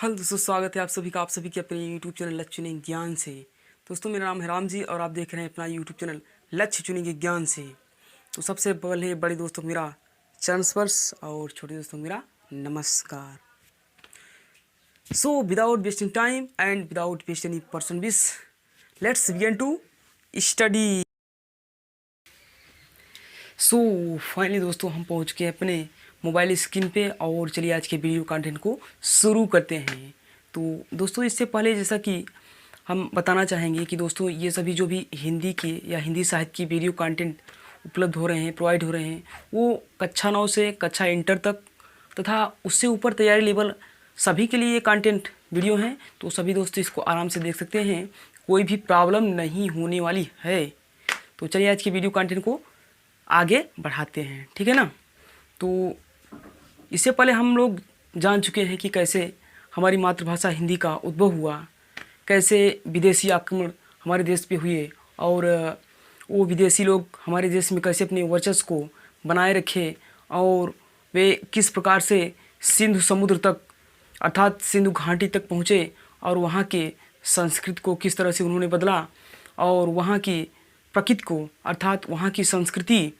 Hello दोस्तों, स्वागत है आप सभी का आप सभी के अपने यूट्यूब चैनल लक्ष्य चुनेंगे ज्ञान से। दोस्तों, मेरा नाम है राम जी और आप देख रहे हैं अपना यूट्यूब चैनल लक्ष्य चुनेंगे ज्ञान से। तो सबसे पहले बड़े दोस्तों को मेरा चरण स्पर्श और छोटे दोस्तों को मेरा नमस्कार। So without wasting time and without waste any person wish, let's begin to study. So finally दोस्तों, हम पहुंच गए अपने मोबाइल स्क्रीन पे और चलिए आज के वीडियो कंटेंट को शुरू करते हैं। तो दोस्तों, इससे पहले जैसा कि हम बताना चाहेंगे कि दोस्तों ये सभी जो भी हिंदी के या हिंदी साहित्य की वीडियो कंटेंट उपलब्ध हो रहे हैं, प्रोवाइड हो रहे हैं, वो कक्षा 9 से कक्षा इंटर तक तथा उससे ऊपर तैयारी लेवल सभी के लिए ये कंटेंट वीडियो हैं। तो सभी दोस्तों इसको आराम से देख सकते हैं, कोई भी प्रॉब्लम नहीं होने वाली है। तो चलिए आज की वीडियो कंटेंट को आगे बढ़ाते हैं, ठीक है ना। तो इससे पहले हम लोग जान चुके हैं कि कैसे हमारी मातृभाषा हिंदी का उद्भव हुआ, कैसे विदेशी आक्रमण हमारे देश पे हुए और वो विदेशी लोग हमारे देश में कैसे अपने वर्चस्व को बनाए रखे और वे किस प्रकार से सिंधु समुद्र तक अर्थात सिंधु घाटी तक पहुँचे और वहाँ के संस्कृति को किस तरह से उन्होंने बदला और वहाँ की प्रकृति को अर्थात वहाँ की संस्कृति,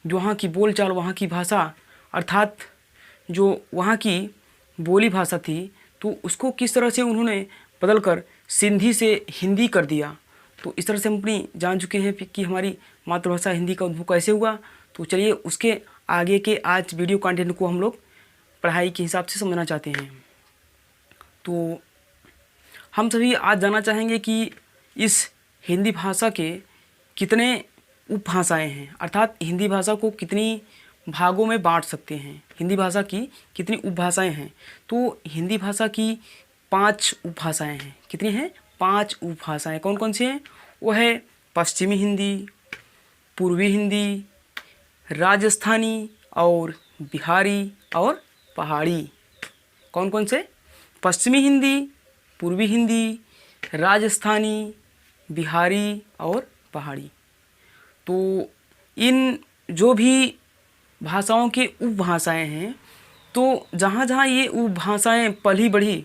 जो वहाँ की बोलचाल, वहाँ की भाषा अर्थात जो वहाँ की बोली भाषा थी, तो उसको किस तरह से उन्होंने बदलकर सिंधी से हिंदी कर दिया। तो इस तरह से हम अपनी जान चुके हैं कि हमारी मातृभाषा हिंदी का उद्भव कैसे हुआ। तो चलिए उसके आगे के आज वीडियो कंटेंट को हम लोग पढ़ाई के हिसाब से समझना चाहते हैं। तो हम सभी आज जानना चाहेंगे कि इस हिंदी भाषा के कितने उपभाषाएं हैं, अर्थात हिंदी भाषा को कितनी भागों में बांट सकते हैं, हिंदी भाषा की कितनी उपभाषाएं हैं। तो हिंदी भाषा की 5 उपभाषाएं हैं। कितनी हैं? 5 उपभाषाएं। कौन कौन सी हैं? वो है पश्चिमी हिंदी, पूर्वी हिंदी, राजस्थानी और बिहारी और पहाड़ी। कौन कौन से? पश्चिमी हिंदी, पूर्वी हिंदी, राजस्थानी, बिहारी और पहाड़ी। तो इन जो भी भाषाओं के उपभाषाएं हैं, तो जहाँ जहाँ ये उपभाषाएं पली बढ़ी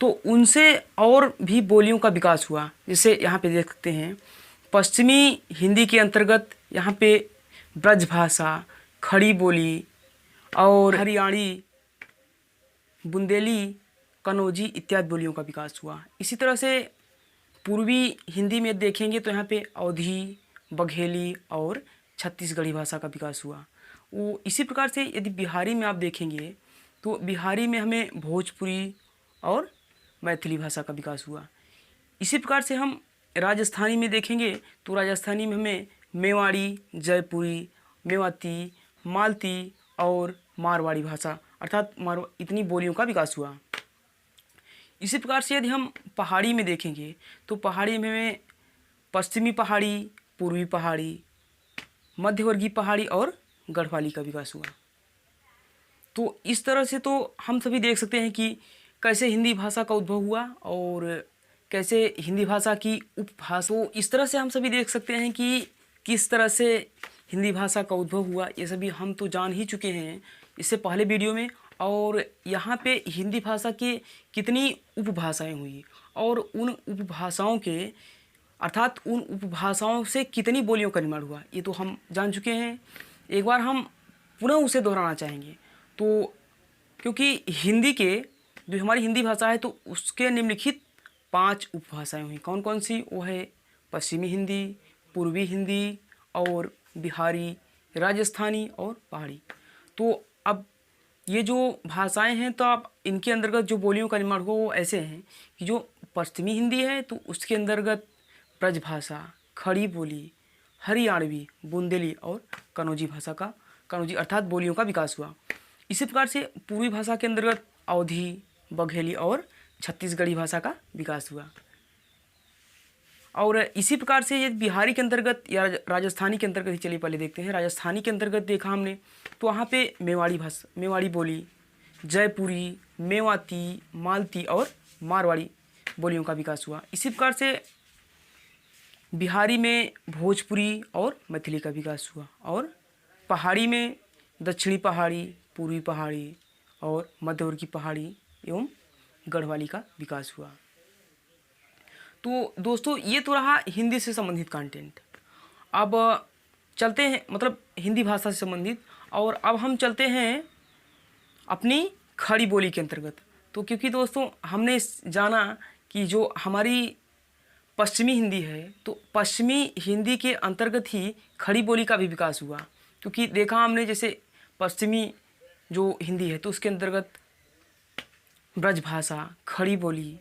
तो उनसे और भी बोलियों का विकास हुआ। जैसे यहाँ पे देख सकते हैं, पश्चिमी हिंदी के अंतर्गत यहाँ पे ब्रज भाषा, खड़ी बोली और हरियाणी, बुंदेली, कनौजी इत्यादि बोलियों का विकास हुआ। इसी तरह से पूर्वी हिंदी में देखेंगे तो यहाँ पे अवधी, बघेली और छत्तीसगढ़ी भाषा का विकास हुआ। वो इसी प्रकार से यदि बिहारी में आप देखेंगे तो बिहारी में हमें भोजपुरी और मैथिली भाषा का विकास हुआ। इसी प्रकार से हम राजस्थानी में देखेंगे तो राजस्थानी में हमें मेवाड़ी, जयपुरी, मेवाती, मालती और मारवाड़ी भाषा अर्थात इतनी बोलियों का विकास हुआ। इसी प्रकार से यदि हम पहाड़ी में देखेंगे तो पहाड़ी में हमें पश्चिमी पहाड़ी, पूर्वी पहाड़ी, मध्यवर्गीय पहाड़ी और गढ़वाली का विकास हुआ। तो इस तरह से तो हम सभी देख सकते हैं कि कैसे हिंदी भाषा का उद्भव हुआ और कैसे हिंदी भाषा की उपभाषा। तो इस तरह से हम सभी देख सकते हैं कि किस तरह से हिंदी भाषा का उद्भव हुआ। ये सभी हम तो जान ही चुके हैं इससे पहले वीडियो में। और यहाँ पे हिंदी भाषा के कितनी उपभाषाएं हुई और उन उपभाषाओं के अर्थात उन उपभाषाओं से कितनी बोलियों का निर्माण हुआ, ये तो हम जान चुके हैं। एक बार हम पुनः उसे दोहराना चाहेंगे। तो क्योंकि हिंदी के जो हमारी हिंदी भाषा है तो उसके निम्नलिखित 5 उपभाषाएं हुई। कौन कौन सी? वो है पश्चिमी हिंदी, पूर्वी हिंदी और बिहारी, राजस्थानी और पहाड़ी। तो अब ये जो भाषाएं हैं तो आप इनके अंतर्गत जो बोलियों का निर्माण हुआ वो ऐसे हैं कि जो पश्चिमी हिंदी है तो उसके अंतर्गत ब्रजभाषा, खड़ी बोली, हरियाणवी, बुंदेली और कनौजी भाषा का, कनौजी अर्थात बोलियों का विकास हुआ। इसी प्रकार से पूर्वी भाषा के अंतर्गत अवधी, बघेली और छत्तीसगढ़ी भाषा का विकास हुआ। और इसी प्रकार से ये बिहारी के अंतर्गत या राजस्थानी के अंतर्गत ही चलिए पहले देखते हैं। राजस्थानी के अंतर्गत देखा हमने तो वहाँ पे मेवाड़ी भाषा, मेवाड़ी बोली, जयपुरी, मेवाती, मालती और मारवाड़ी बोलियों का विकास हुआ। इसी प्रकार से बिहारी में भोजपुरी और मैथिली का विकास हुआ और पहाड़ी में दक्षिणी पहाड़ी, पूर्वी पहाड़ी और मध्यवर्गीय पहाड़ी एवं गढ़वाली का विकास हुआ। तो दोस्तों ये तो रहा हिंदी से संबंधित कंटेंट। अब चलते हैं मतलब हिंदी भाषा से संबंधित, और अब हम चलते हैं अपनी खड़ी बोली के अंतर्गत। तो क्योंकि दोस्तों हमने जाना कि जो हमारी पश्चिमी हिंदी है, तो पश्चिमी हिंदी के अंतर्गत ही खड़ी बोली का भी विकास हुआ। क्योंकि देखा हमने जैसे पश्चिमी जो हिंदी है तो उसके अंतर्गत ब्रज भाषा, खड़ी बोली,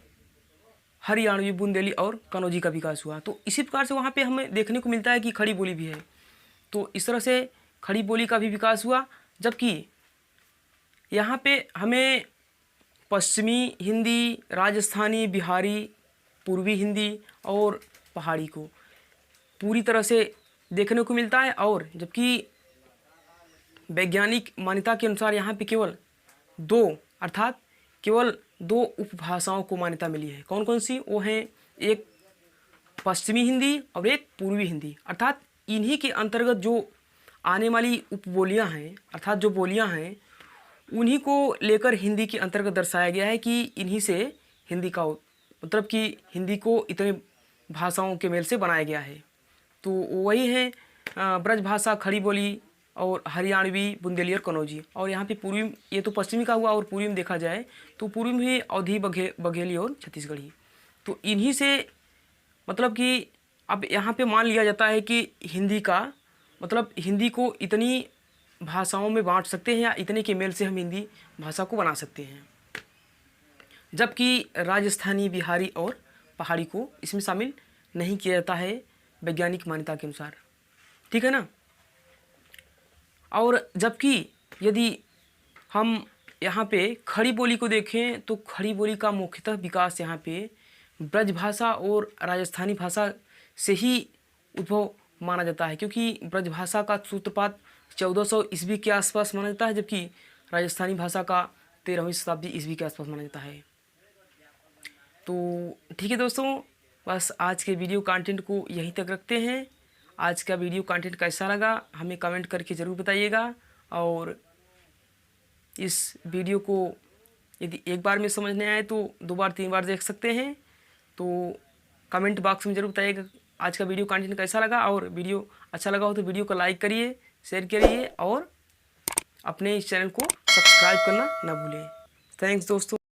हरियाणवी, बुंदेली और कनौजी का विकास हुआ। तो इसी प्रकार से वहाँ पे हमें देखने को मिलता है कि खड़ी बोली भी है। तो इस तरह से खड़ी बोली का भी विकास हुआ। जबकि यहाँ पे हमें पश्चिमी हिंदी, राजस्थानी, बिहारी, पूर्वी हिंदी और पहाड़ी को पूरी तरह से देखने को मिलता है। और जबकि वैज्ञानिक मान्यता के अनुसार यहाँ पे केवल दो उपभाषाओं को मान्यता मिली है। कौन कौन सी? वो हैं एक पश्चिमी हिंदी और एक पूर्वी हिंदी। अर्थात इन्हीं के अंतर्गत जो आने वाली उपबोलियाँ हैं, अर्थात जो बोलियाँ हैं, उन्हीं को लेकर हिंदी के अंतर्गत दर्शाया गया है कि इन्हीं से हिंदी का मतलब कि हिंदी को इतने भाषाओं के मेल से बनाया गया है। तो वही है ब्रज भाषा, खड़ी बोली और हरियाणवी, बुंदेली और कनौजी। और यहाँ पे पूर्वी, ये तो पश्चिमी का हुआ, और पूर्वी में देखा जाए तो पूर्वी में अवधी, बघेली और छत्तीसगढ़ी। तो इन्हीं से मतलब कि अब यहाँ पे मान लिया जाता है कि हिंदी का मतलब हिंदी को इतनी भाषाओं में बांट सकते हैं या इतने के मेल से हम हिंदी भाषा को बना सकते हैं। जबकि राजस्थानी, बिहारी और पहाड़ी को इसमें शामिल नहीं किया जाता है वैज्ञानिक मान्यता के अनुसार। ठीक है ना। और जबकि यदि हम यहाँ पे खड़ी बोली को देखें तो खड़ी बोली का मुख्यतः विकास यहाँ पे ब्रज भाषा और राजस्थानी भाषा से ही उद्भव माना जाता है। क्योंकि ब्रज भाषा का सूत्रपात 1400 ईस्वी के आसपास माना जाता है, जबकि राजस्थानी भाषा का 13वीं शताब्दी ईस्वी के आसपास माना जाता है। तो ठीक है दोस्तों, बस आज के वीडियो कंटेंट को यहीं तक रखते हैं। आज का वीडियो कंटेंट कैसा लगा हमें कमेंट करके ज़रूर बताइएगा। और इस वीडियो को यदि एक बार में समझ नहीं आए तो 2 बार 3 बार देख सकते हैं। तो कमेंट बॉक्स में ज़रूर बताइएगा आज का वीडियो कंटेंट कैसा लगा। और वीडियो अच्छा लगा हो तो वीडियो को लाइक करिए, शेयर करिए और अपने इस चैनल को सब्सक्राइब करना ना भूलें। थैंक्स दोस्तों।